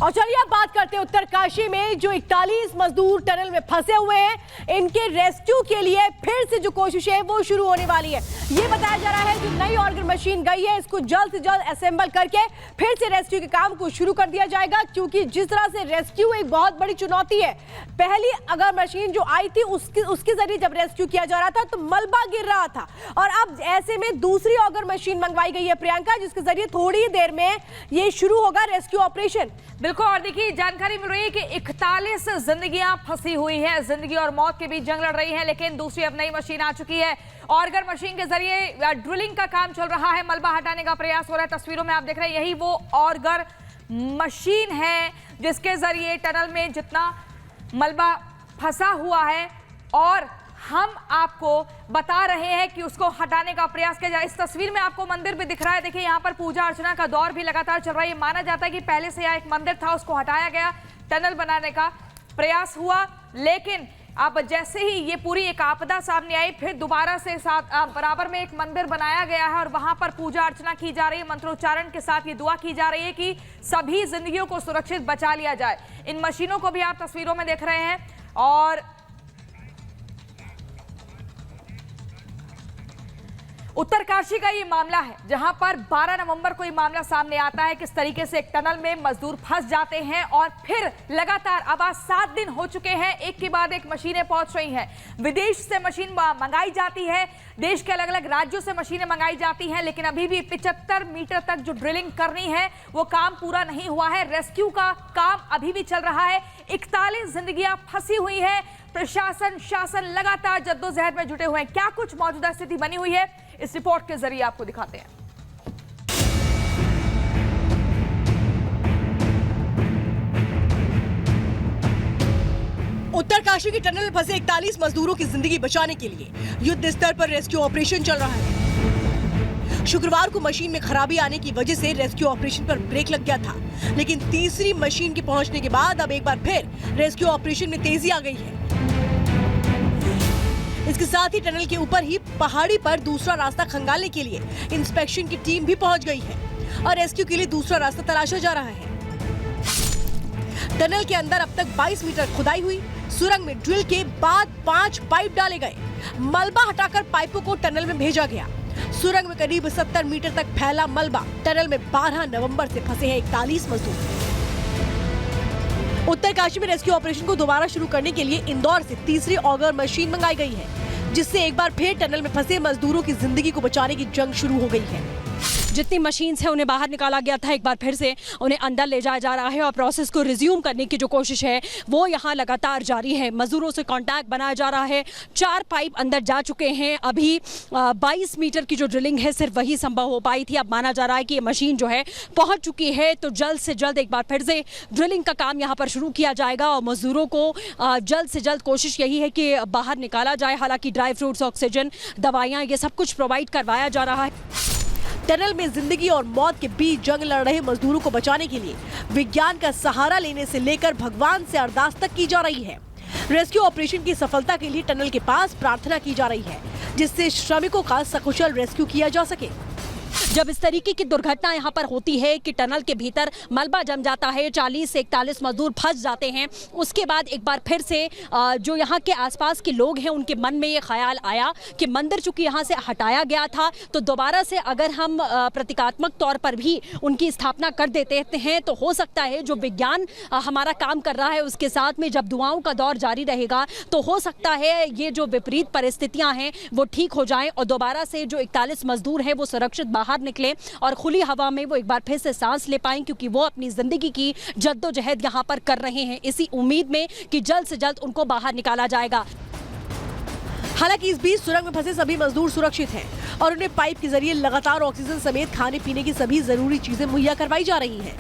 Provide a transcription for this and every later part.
और चलिए अब बात करते हैं उत्तरकाशी में जो 41 मजदूर टनल में फंसे हुए हैं, इनके रेस्क्यू के लिए फिर से जो कोशिश है वो शुरू होने वाली है। ये बताया जा रहा है जो नई ऑर्गन मशीन गई है इसको जल्द से जल्द असेंबल करके फिर से रेस्क्यू के काम को शुरू कर दिया जाएगा, क्योंकि जिस तरह से रेस्क्यू एक बहुत बड़ी चुनौती है। पहली अगर मशीन जो आई थी उसके जरिए जब रेस्क्यू किया जा रहा था तो मलबा गिर रहा था, और अब ऐसे में दूसरी ऑर्गन मशीन मंगवाई गई है प्रियंका, जिसके जरिए थोड़ी ही देर में ये शुरू होगा रेस्क्यू ऑपरेशन। बिल्कुल, और देखिए जानकारी मिल रही है कि 41 जिंदगियां फंसी हुई हैं, जिंदगी और मौत के बीच जंग लड़ रही है, लेकिन दूसरी अब नई मशीन आ चुकी है। ऑर्गन मशीन के जरिए ड्रिलिंग का काम चल रहा है, मलबा हटाने का प्रयास हो रहा है। तस्वीरों में आप देख रहे हैं यही वो ऑर्गन मशीन है जिसके जरिए टनल में जितना मलबा फंसा हुआ है और हम आपको बता रहे हैं कि उसको हटाने का प्रयास किया जाए। इस तस्वीर में आपको मंदिर भी दिख रहा है, देखिए यहाँ पर पूजा अर्चना का दौर भी लगातार चल रहा है। माना जाता है कि पहले से यहाँ एक मंदिर था, उसको हटाया गया, टनल बनाने का प्रयास हुआ, लेकिन अब जैसे ही ये पूरी एक आपदा सामने आई फिर दोबारा से बराबर में एक मंदिर बनाया गया है और वहां पर पूजा अर्चना की जा रही है। मंत्रोच्चारण के साथ ये दुआ की जा रही है कि सभी जिंदगियों को सुरक्षित बचा लिया जाए। इन मशीनों को भी आप तस्वीरों में देख रहे हैं। और उत्तरकाशी का ये मामला है जहां पर 12 नवंबर को ये मामला सामने आता है, किस तरीके से एक टनल में मजदूर फंस जाते हैं और फिर लगातार अब आज 7 दिन हो चुके हैं, एक के बाद एक मशीनें पहुंच रही हैं। विदेश से मशीन मंगाई जाती है, देश के अलग अलग राज्यों से मशीनें मंगाई जाती हैं, लेकिन अभी भी 75 मीटर तक जो ड्रिलिंग करनी है वो काम पूरा नहीं हुआ है। रेस्क्यू का काम अभी भी चल रहा है, 41 जिंदगियां फंसी हुई है। प्रशासन शासन लगातार जद्दोजहद में जुटे हुए हैं। क्या कुछ मौजूदा स्थिति बनी हुई है इस रिपोर्ट के जरिए आपको दिखाते हैं। उत्तरकाशी के टनल में फंसे 41 मजदूरों की जिंदगी बचाने के लिए युद्ध स्तर पर रेस्क्यू ऑपरेशन चल रहा है। शुक्रवार को मशीन में खराबी आने की वजह से रेस्क्यू ऑपरेशन पर ब्रेक लग गया था, लेकिन तीसरी मशीन के पहुंचने के बाद अब एक बार फिर रेस्क्यू ऑपरेशन में तेजी आ गई है। इसके साथ ही टनल के ऊपर ही पहाड़ी पर दूसरा रास्ता खंगालने के लिए इंस्पेक्शन की टीम भी पहुंच गई है और रेस्क्यू के लिए दूसरा रास्ता तलाशा जा रहा है। टनल के अंदर अब तक 22 मीटर खुदाई हुई, सुरंग में ड्रिल के बाद 5 पाइप डाले गए, मलबा हटाकर पाइपों को टनल में भेजा गया। सुरंग में करीब 70 मीटर तक फैला मलबा। टनल में 12 नवंबर से फंसे हैं 41 मजदूर। उत्तरकाशी में रेस्क्यू ऑपरेशन को दोबारा शुरू करने के लिए इंदौर से तीसरी ऑर्गन मशीन मंगाई गई है, जिससे एक बार फिर टनल में फंसे मजदूरों की जिंदगी को बचाने की जंग शुरू हो गई है। जितनी मशीन्स है उन्हें बाहर निकाला गया था, एक बार फिर से उन्हें अंदर ले जाया जा रहा है और प्रोसेस को रिज्यूम करने की जो कोशिश है वो यहाँ लगातार जारी है। मजदूरों से कांटेक्ट बनाया जा रहा है। 4 पाइप अंदर जा चुके हैं। अभी 22 मीटर की जो ड्रिलिंग है सिर्फ वही संभव हो पाई थी। अब माना जा रहा है कि ये मशीन जो है पहुँच चुकी है, तो जल्द से जल्द एक बार फिर से ड्रिलिंग का काम यहाँ पर शुरू किया जाएगा और मजदूरों को जल्द से जल्द कोशिश यही है कि बाहर निकाला जाए। हालांकि ड्राई फ्रूट्स, ऑक्सीजन, दवाइयाँ, ये सब कुछ प्रोवाइड करवाया जा रहा है। टनल में जिंदगी और मौत के बीच जंग लड़ रहे मजदूरों को बचाने के लिए विज्ञान का सहारा लेने से लेकर भगवान से अरदास तक की जा रही है। रेस्क्यू ऑपरेशन की सफलता के लिए टनल के पास प्रार्थना की जा रही है, जिससे श्रमिकों का सकुशल रेस्क्यू किया जा सके। जब इस तरीके की दुर्घटना यहाँ पर होती है कि टनल के भीतर मलबा जम जाता है, 40 से 41 मजदूर फंस जाते हैं, उसके बाद एक बार फिर से जो यहाँ के आसपास के लोग हैं उनके मन में ये ख्याल आया कि मंदिर चूंकि यहाँ से हटाया गया था, तो दोबारा से अगर हम प्रतीकात्मक तौर पर भी उनकी स्थापना कर देते हैं तो हो सकता है जो विज्ञान हमारा काम कर रहा है उसके साथ में जब दुआओं का दौर जारी रहेगा तो हो सकता है ये जो विपरीत परिस्थितियाँ हैं वो ठीक हो जाएं और दोबारा से जो 41 मजदूर हैं वो सुरक्षित बाहर निकले और खुली हवा में वो एक बार फिर से सांस ले पाएं, क्योंकि वो अपनी जिंदगी की जद्दोजहद यहाँ पर कर रहे हैं, इसी उम्मीद में कि जल्द से जल्द उनको बाहर निकाला जाएगा। हालांकि इस बीच सुरंग में फंसे सभी मजदूर सुरक्षित हैं और उन्हें पाइप के जरिए लगातार ऑक्सीजन समेत खाने पीने की सभी जरूरी चीजें मुहैया करवाई जा रही हैं।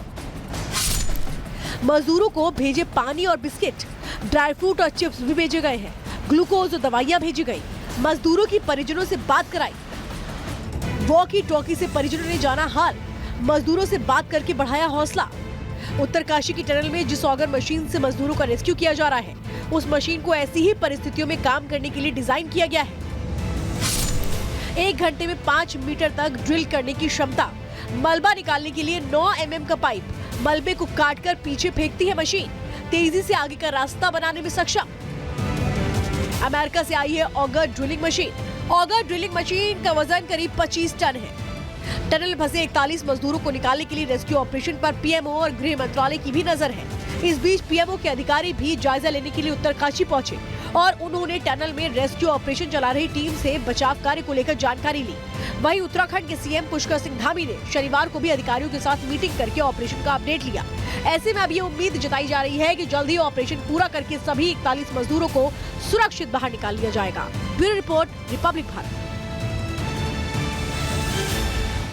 मजदूरों को भेजे पानी और बिस्किट, ड्राई फ्रूट और चिप्स भी भेजे गए हैं। ग्लूकोज और दवाइयां भेजी गई। मजदूरों की परिजनों से बात कराई। वॉकी टॉकी से परिजनों ने जाना हाल, मजदूरों से बात करके बढ़ाया हौसला। उत्तरकाशी की टनल में जिस ऑर्गन मशीन से मजदूरों का रेस्क्यू किया जा रहा है उस मशीन को ऐसी ही परिस्थितियों में काम करने के लिए डिजाइन किया गया है। 1 घंटे में 5 मीटर तक ड्रिल करने की क्षमता, मलबा निकालने के लिए 9 mm का पाइप, मलबे को काटकर पीछे फेंकती है मशीन, तेजी से आगे का रास्ता बनाने में सक्षम। अमेरिका से आई है auger drilling machine. Auger drilling machine का वजन करीब 25 टन है। टनल में फंसे 41 मजदूरों को निकालने के लिए रेस्क्यू ऑपरेशन पर पीएमओ और गृह मंत्रालय की भी नजर है। इस बीच पीएमओ के अधिकारी भी जायजा लेने के लिए उत्तरकाशी पहुंचे और उन्होंने टनल में रेस्क्यू ऑपरेशन चला रही टीम से बचाव कार्य को लेकर जानकारी ली। वहीं उत्तराखंड के सीएम पुष्कर सिंह धामी ने शनिवार को भी अधिकारियों के साथ मीटिंग करके ऑपरेशन का अपडेट लिया। ऐसे में अब ये उम्मीद जताई जा रही है कि जल्द ही ऑपरेशन पूरा करके सभी 41 मजदूरों को सुरक्षित बाहर निकाल लिया जाएगा। Bureau report, Republic Bharat.